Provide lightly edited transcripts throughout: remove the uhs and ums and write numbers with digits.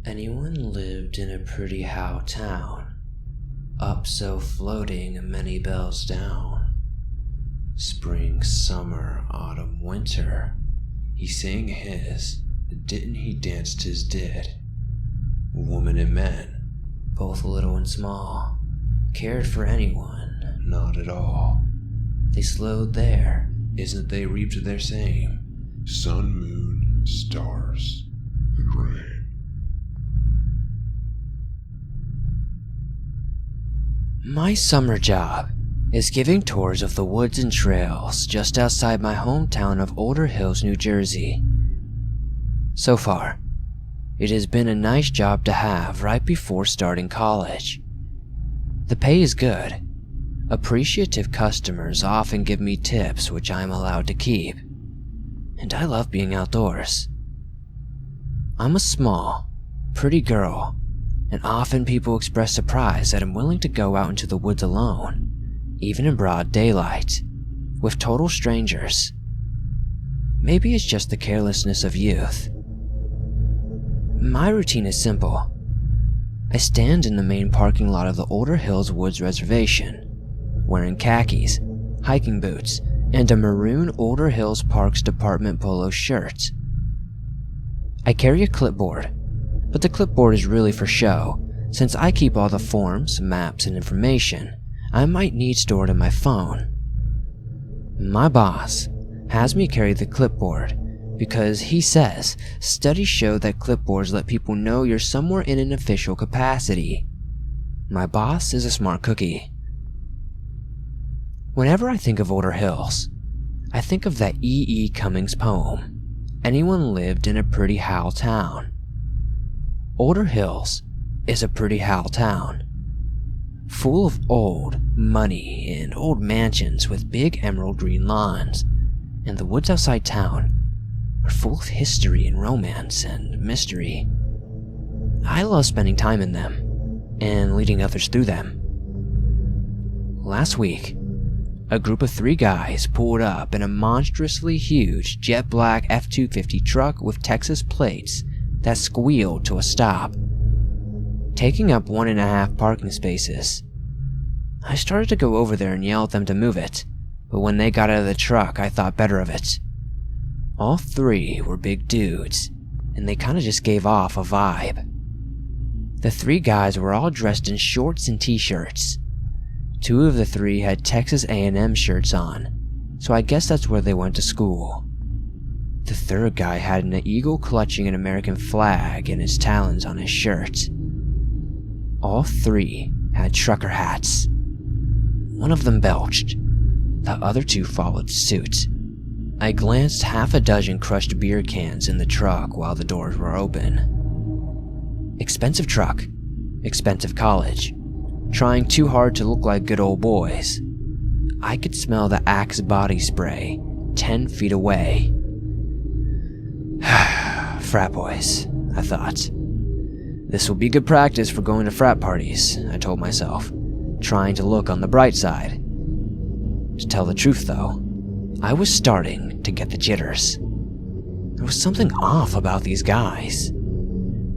Anyone lived in a pretty how town, up so floating many bells down. Spring, summer, autumn, winter, he sang his, didn't he danced his did. Women and men, both little and small, cared for anyone, not at all. They slowed there, isn't they reaped their same? Sun, moon, stars, and rain. My summer job is giving tours of the woods and trails just outside my hometown of Older Hills, New Jersey. So far, it has been a nice job to have right before starting college. The pay is good. Appreciative customers often give me tips which I am allowed to keep. And I love being outdoors. I'm a small, pretty girl, and often people express surprise that I'm willing to go out into the woods alone, even in broad daylight, with total strangers. Maybe it's just the carelessness of youth. My routine is simple. I stand in the main parking lot of the Older Hills Woods Reservation, wearing khakis, hiking boots, and a maroon Older Hills Parks Department polo shirt. I carry a clipboard, but the clipboard is really for show, since I keep all the forms, maps, and information I might need stored in my phone. My boss has me carry the clipboard because he says studies show that clipboards let people know you're somewhere in an official capacity. My boss is a smart cookie. Whenever I think of Older Hills, I think of that E. Cummings poem, Anyone Lived in a Pretty how Town. Older Hills is a pretty how town, full of old money and old mansions with big emerald green lawns, and the woods outside town are full of history and romance and mystery. I love spending time in them and leading others through them. Last week, a group of 3 guys pulled up in a monstrously huge jet black F-250 truck with Texas plates that squealed to a stop, taking up 1.5 parking spaces. I started to go over there and yell at them to move it, but when they got out of the truck, I thought better of it. All 3 were big dudes, and they kinda just gave off a vibe. The 3 guys were all dressed in shorts and t-shirts. 2 of the 3 had Texas A&M shirts on, so I guess that's where they went to school. The 3rd guy had an eagle clutching an American flag in his talons on his shirt. All 3 had trucker hats. One of them belched. The other 2 followed suit. I glanced half a dozen crushed beer cans in the truck while the doors were open. Expensive truck, expensive college, trying too hard to look like good old boys. I could smell the Axe body spray 10 feet away. Frat boys, I thought. This will be good practice for going to frat parties, I told myself, trying to look on the bright side. To tell the truth though, I was starting to get the jitters. There was something off about these guys.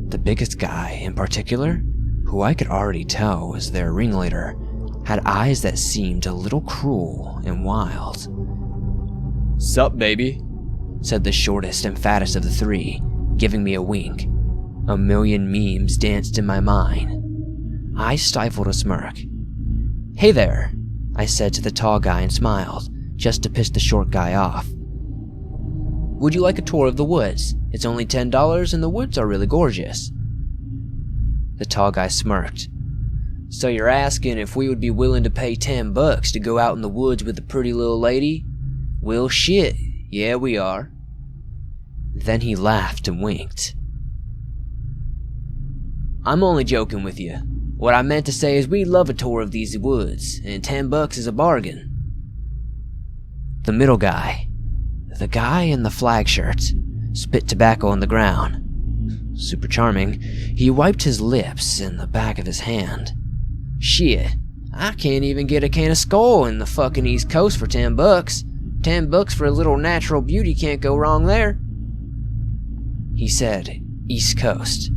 The biggest guy in particular, who I could already tell was their ringleader, had eyes that seemed a little cruel and wild. "Sup, baby?" said the shortest and fattest of the 3, giving me a wink. A million memes danced in my mind. I stifled a smirk. "Hey there," I said to the tall guy and smiled, just to piss the short guy off. "Would you like a tour of the woods? It's only $10 and the woods are really gorgeous." The tall guy smirked. "So you're asking if we would be willing to pay $10 to go out in the woods with a pretty little lady? Well, shit, yeah we are." Then he laughed and winked. "I'm only joking with you. What I meant to say is we'd love a tour of these woods, and $10 is a bargain." The middle guy, the guy in the flag shirt, spit tobacco on the ground. Super charming, he wiped his lips in the back of his hand. "Shit, I can't even get a can of Skol in the fucking East Coast for $10. $10 for a little natural beauty can't go wrong there." He said East Coast,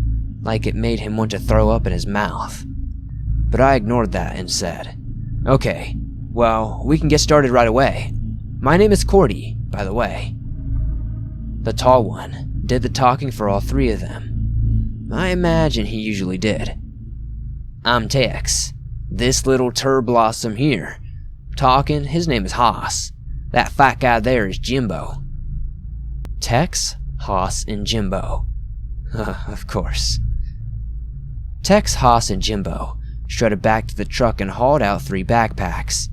like it made him want to throw up in his mouth. But I ignored that and said, "Okay, well, we can get started right away. My name is Cordy, by the way." The tall one did the talking for all three of them. I imagine he usually did. "I'm Tex. This little blossom here. Talking, his name is Haas. That fat guy there is Jimbo." Tex, Haas, and Jimbo. Of course. Tex, Haas, and Jimbo strutted back to the truck and hauled out 3 backpacks.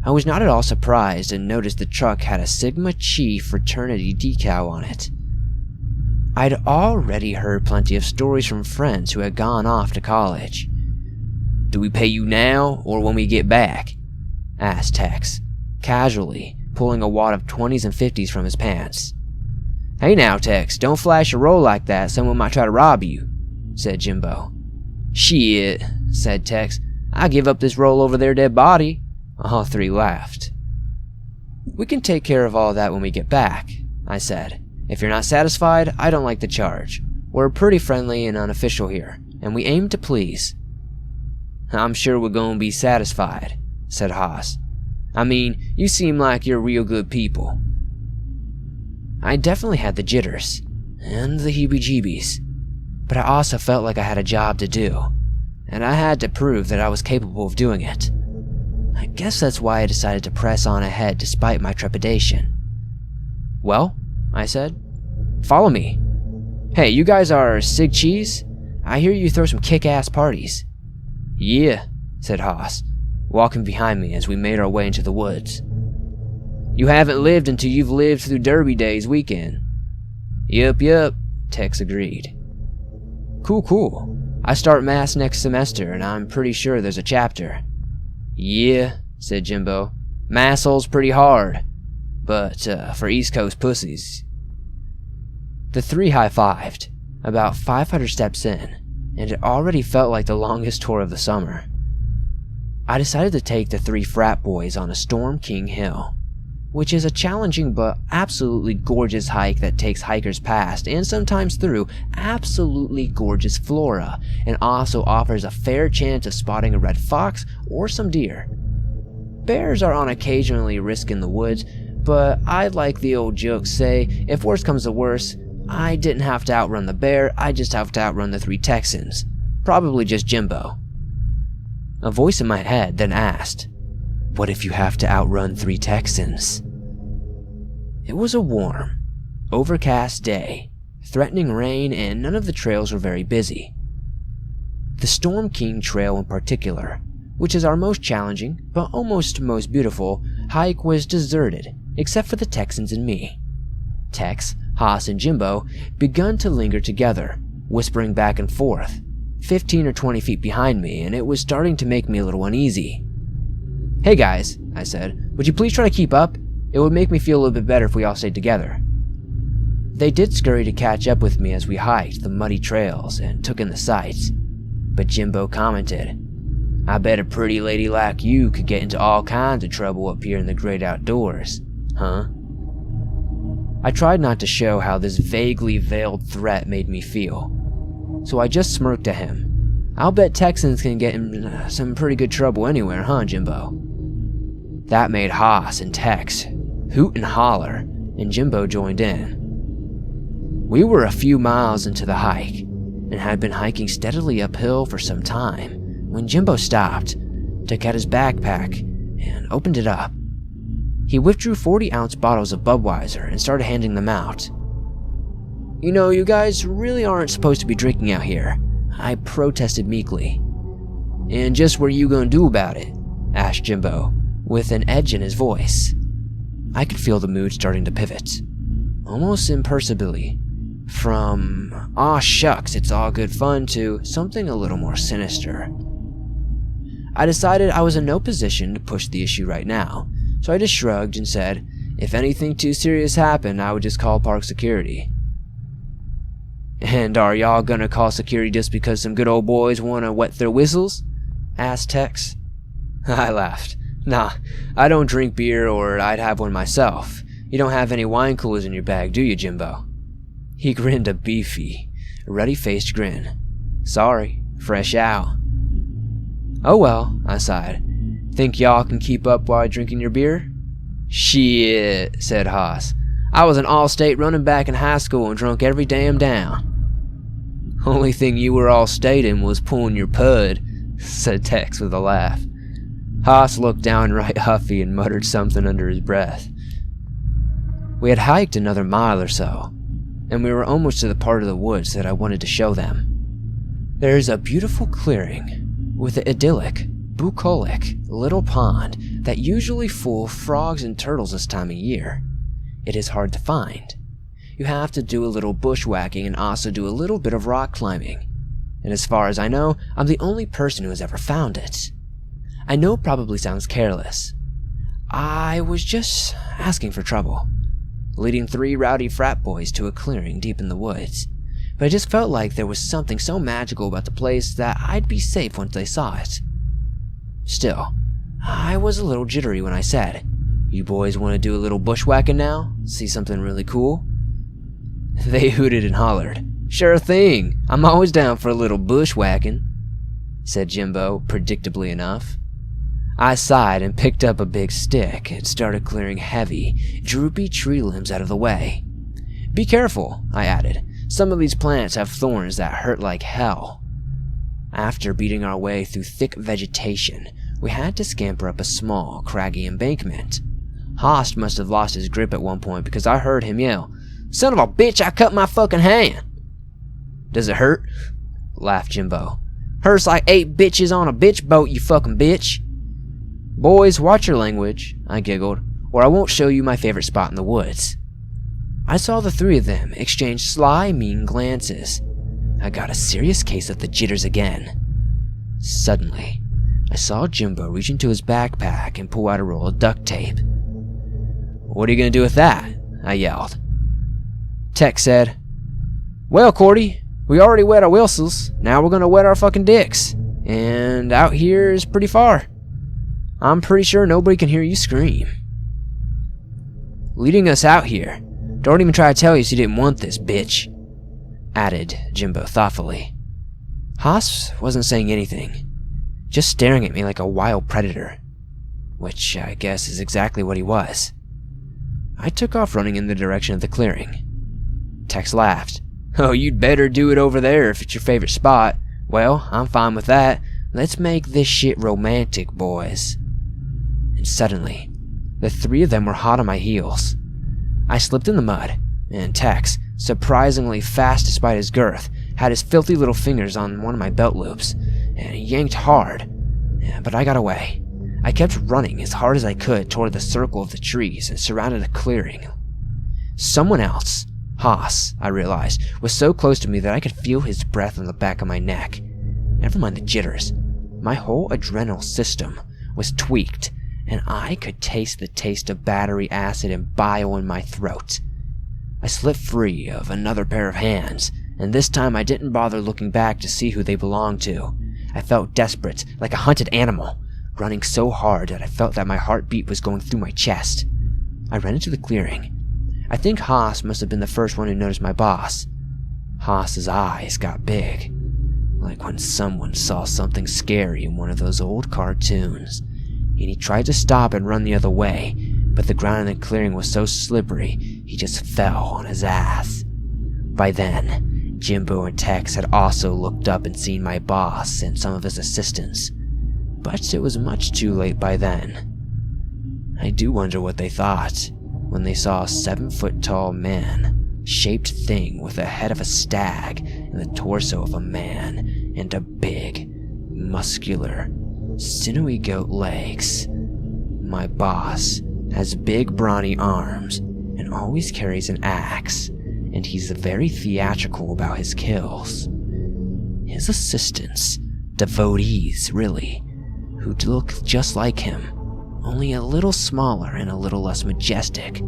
I was not at all surprised and noticed the truck had a Sigma Chi fraternity decal on it. I'd already heard plenty of stories from friends who had gone off to college. "Do we pay you now or when we get back?" asked Tex, casually pulling a wad of 20s and 50s from his pants. "Hey now, Tex, don't flash a roll like that, someone might try to rob you," said Jimbo. "Shit," said Tex, "I give up this roll over their dead body." All 3 laughed. "We can take care of all that when we get back," I said. "If you're not satisfied, I don't like the charge. We're pretty friendly and unofficial here, and we aim to please." "I'm sure we're gonna be satisfied," said Haas. "I mean, you seem like you're real good people." I definitely had the jitters, and the heebie-jeebies, but I also felt like I had a job to do, and I had to prove that I was capable of doing it. I guess that's why I decided to press on ahead despite my trepidation. "Well," I said, "follow me. Hey, you guys are Sig Cheese? I hear you throw some kick-ass parties." "Yeah," said Haas, walking behind me as we made our way into the woods. "You haven't lived until you've lived through Derby Days weekend." Yup, Tex agreed. Cool. I start Mass next semester, and I'm pretty sure there's a chapter." "Yeah," said Jimbo. "Masshole's pretty hard, but for East Coast pussies." The 3 high-fived, about 500 steps in, and it already felt like the longest tour of the summer. I decided to take the 3 frat boys on a Storm King Hill, which is a challenging but absolutely gorgeous hike that takes hikers past and sometimes through absolutely gorgeous flora, and also offers a fair chance of spotting a red fox or some deer. Bears are on occasionally risk in the woods, but I'd like the old jokes say, if worse comes to worse, I didn't have to outrun the bear, I just have to outrun the 3 Texans. Probably just Jimbo. A voice in my head then asked, "What if you have to outrun 3 Texans?" It was a warm, overcast day, threatening rain, and none of the trails were very busy. The Storm King Trail in particular, which is our most challenging, but almost most beautiful, hike was deserted, except for the Texans and me. Tex, Haas, and Jimbo begun to linger together, whispering back and forth, 15 or 20 feet behind me, and it was starting to make me a little uneasy. "Hey guys," I said, "would you please try to keep up? It would make me feel a little bit better if we all stayed together." They did scurry to catch up with me as we hiked the muddy trails and took in the sights, but Jimbo commented, "I bet a pretty lady like you could get into all kinds of trouble up here in the great outdoors, huh?" I tried not to show how this vaguely veiled threat made me feel, so I just smirked at him. "I'll bet Texans can get in some pretty good trouble anywhere, huh, Jimbo?" That made Haas and Tex hoot and holler, and Jimbo joined in. We were a few miles into the hike, and had been hiking steadily uphill for some time, when Jimbo stopped, took out his backpack, and opened it up. He withdrew 40-ounce bottles of Budweiser and started handing them out. "You know, you guys really aren't supposed to be drinking out here," I protested meekly. "And just what are you gonna do about it?" asked Jimbo, with an edge in his voice. I could feel the mood starting to pivot, almost imperceptibly, from "aw shucks, it's all good fun" to something a little more sinister. I decided I was in no position to push the issue right now, so I just shrugged and said, if anything too serious happened, I would just call park security. "And are y'all gonna call security just because some good old boys wanna wet their whistles?" asked Tex. I laughed. "Nah, I don't drink beer, or I'd have one myself. You don't have any wine coolers in your bag, do you, Jimbo?" He grinned a beefy, ruddy-faced grin. Sorry, fresh out. Oh well, I sighed. Think y'all can keep up while drinking your beer? Shit, said Haas. I was an all-state running back in high school and drunk every damn down. Only thing you were all-state in was pulling your pud, said Tex with a laugh. Haas looked downright huffy and muttered something under his breath. We had hiked another mile or so, and we were almost to the part of the woods that I wanted to show them. There is a beautiful clearing with an idyllic, bucolic little pond that usually full of frogs and turtles this time of year. It is hard to find. You have to do a little bushwhacking and also do a little bit of rock climbing. And as far as I know, I'm the only person who has ever found it. I know it probably sounds careless. I was just asking for trouble, leading 3 rowdy frat boys to a clearing deep in the woods. But I just felt like there was something so magical about the place that I'd be safe once they saw it. Still, I was a little jittery when I said, "You boys want to do a little bushwhacking now? See something really cool?" They hooted and hollered. "Sure thing, I'm always down for a little bushwhacking," said Jimbo, predictably enough. I sighed and picked up a big stick and started clearing heavy, droopy tree limbs out of the way. "Be careful," I added. "Some of these plants have thorns that hurt like hell." After beating our way through thick vegetation, we had to scamper up a small, craggy embankment. Haas must have lost his grip at one point because I heard him yell, "Son of a bitch, I cut my fucking hand!" "Does it hurt?" laughed Jimbo. "Hurts like 8 bitches on a bitch boat, you fucking bitch." "Boys, watch your language," I giggled, "or I won't show you my favorite spot in the woods." I saw the 3 of them exchange sly, mean glances. I got a serious case of the jitters again. Suddenly, I saw Jimbo reach into his backpack and pull out a roll of duct tape. "What are you gonna do with that?" I yelled. Tex said, "Well, Cordy, we already wet our whistles, now we're gonna wet our fucking dicks. And out here is pretty far. I'm pretty sure nobody can hear you scream." "Leading us out here. Don't even try to tell us you didn't want this, bitch," added Jimbo thoughtfully. Haas wasn't saying anything, just staring at me like a wild predator, which I guess is exactly what he was. I took off running in the direction of the clearing. Tex laughed. "Oh, you'd better do it over there if it's your favorite spot. Well, I'm fine with that. Let's make this shit romantic, boys." And suddenly, the 3 of them were hot on my heels. I slipped in the mud, and Tex, surprisingly fast despite his girth, had his filthy little fingers on one of my belt loops, and he yanked hard, but I got away. I kept running as hard as I could toward the circle of the trees and surrounded a clearing. Someone else, Haas, I realized, was so close to me that I could feel his breath on the back of my neck. Never mind the jitters. My whole adrenal system was tweaked, and I could taste the taste of battery acid and bile in my throat. I slipped free of another pair of hands, and this time I didn't bother looking back to see who they belonged to. I felt desperate, like a hunted animal, running so hard that I felt that my heartbeat was going through my chest. I ran into the clearing. I think Haas must have been the first one who noticed my boss. Haas's eyes got big, like when someone saw something scary in one of those old cartoons, and he tried to stop and run the other way, but the ground in the clearing was so slippery, he just fell on his ass. By then, Jimbo and Tex had also looked up and seen my boss and some of his assistants, but it was much too late by then. I do wonder what they thought when they saw a 7-foot-tall man-shaped thing with the head of a stag and the torso of a man and a big, muscular, sinewy goat legs. My boss has big brawny arms and always carries an axe, and he's very theatrical about his kills. His assistants, devotees really, who look just like him, only a little smaller and a little less majestic,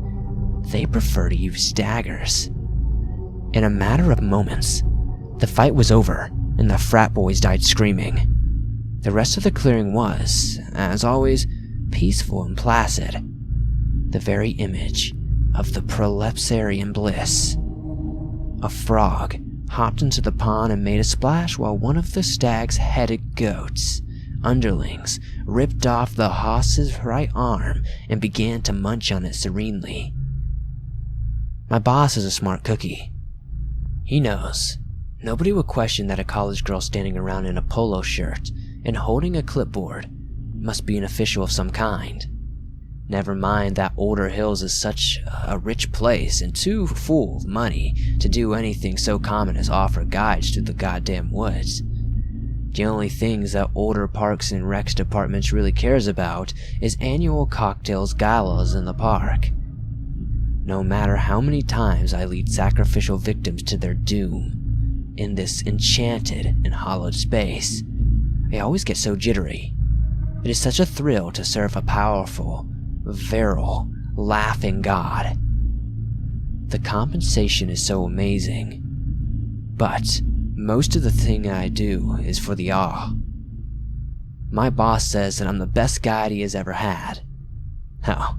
they prefer to use daggers. In a matter of moments, the fight was over and the frat boys died screaming. The rest of the clearing was, as always, peaceful and placid, the very image of the prolepsarian bliss. A frog hopped into the pond and made a splash while one of the stag's headed goats, underlings, ripped off the hoss's right arm and began to munch on it serenely. My boss is a smart cookie. He knows nobody would question that a college girl standing around in a polo shirt and holding a clipboard must be an official of some kind. Never mind that Older Hills is such a rich place and too full of money to do anything so common as offer guides to the goddamn woods. The only things that Older Parks and Recs departments really cares about is annual cocktails galas in the park. No matter how many times I lead sacrificial victims to their doom in this enchanted and hollowed space, I always get so jittery. It is such a thrill to serve a powerful, virile, laughing god. The compensation is so amazing, but most of the thing I do is for the awe. My boss says that I'm the best guide he has ever had. Hell,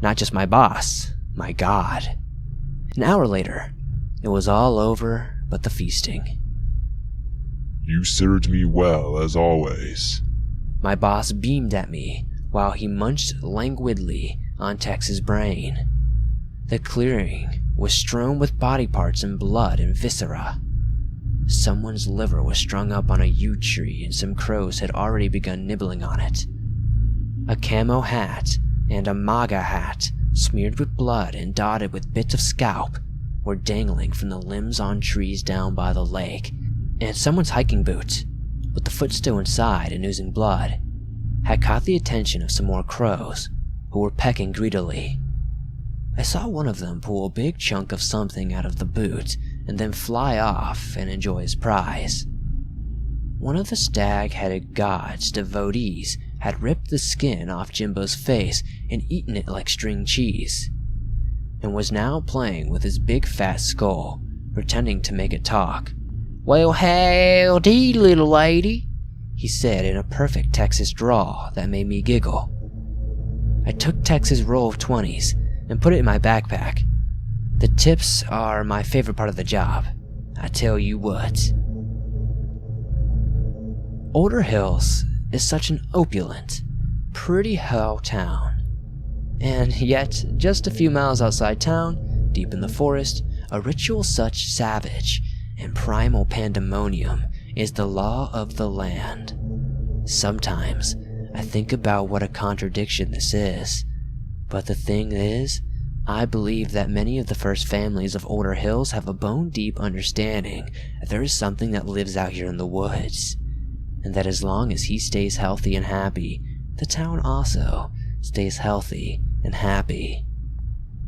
not just my boss, my god. An hour later, it was all over but the feasting. You served me well, as always. My boss beamed at me while he munched languidly on Tex's brain. The clearing was strewn with body parts and blood and viscera. Someone's liver was strung up on a yew tree and some crows had already begun nibbling on it. A camo hat and a MAGA hat, smeared with blood and dotted with bits of scalp, were dangling from the limbs on trees down by the lake, and someone's hiking boot, with the foot still inside and oozing blood, had caught the attention of some more crows, who were pecking greedily. I saw one of them pull a big chunk of something out of the boot and then fly off and enjoy his prize. One of the stag-headed god's devotees had ripped the skin off Jimbo's face and eaten it like string cheese, and was now playing with his big fat skull, pretending to make it talk. "Well, howdy, little lady," he said in a perfect Texas drawl that made me giggle. I took Tex's roll of 20s and put it in my backpack. The tips are my favorite part of the job, I tell you what. Older Hills is such an opulent, pretty hell town. And yet, just a few miles outside town, deep in the forest, a ritual such savage and primal pandemonium is the law of the land. Sometimes, I think about what a contradiction this is. But the thing is, I believe that many of the first families of Older Hills have a bone-deep understanding that there is something that lives out here in the woods, and that as long as he stays healthy and happy, the town also stays healthy and happy.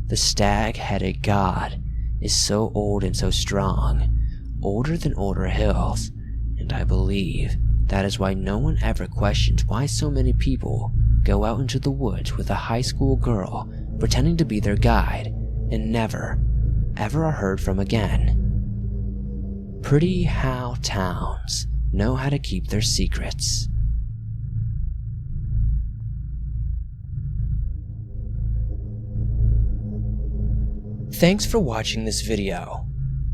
The stag-headed god is so old and so strong, older than Older Hills, and I believe that is why no one ever questions why so many people go out into the woods with a high school girl pretending to be their guide and never, ever are heard from again. Pretty how towns know how to keep their secrets. Thanks for watching this video.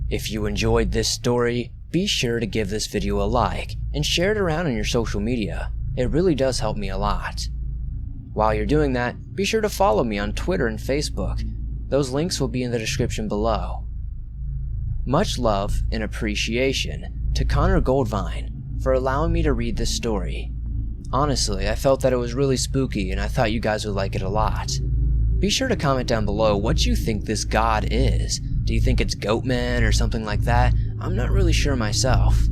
If you enjoyed this story, be sure to give this video a like and share it around on your social media. It really does help me a lot. While you're doing that, be sure to follow me on Twitter and Facebook. Those links will be in the description below. Much love and appreciation to Connor Goldvine for allowing me to read this story. Honestly, I felt that it was really spooky and I thought you guys would like it a lot. Be sure to comment down below what you think this god is. Do you think it's Goatman or something like that? I'm not really sure myself.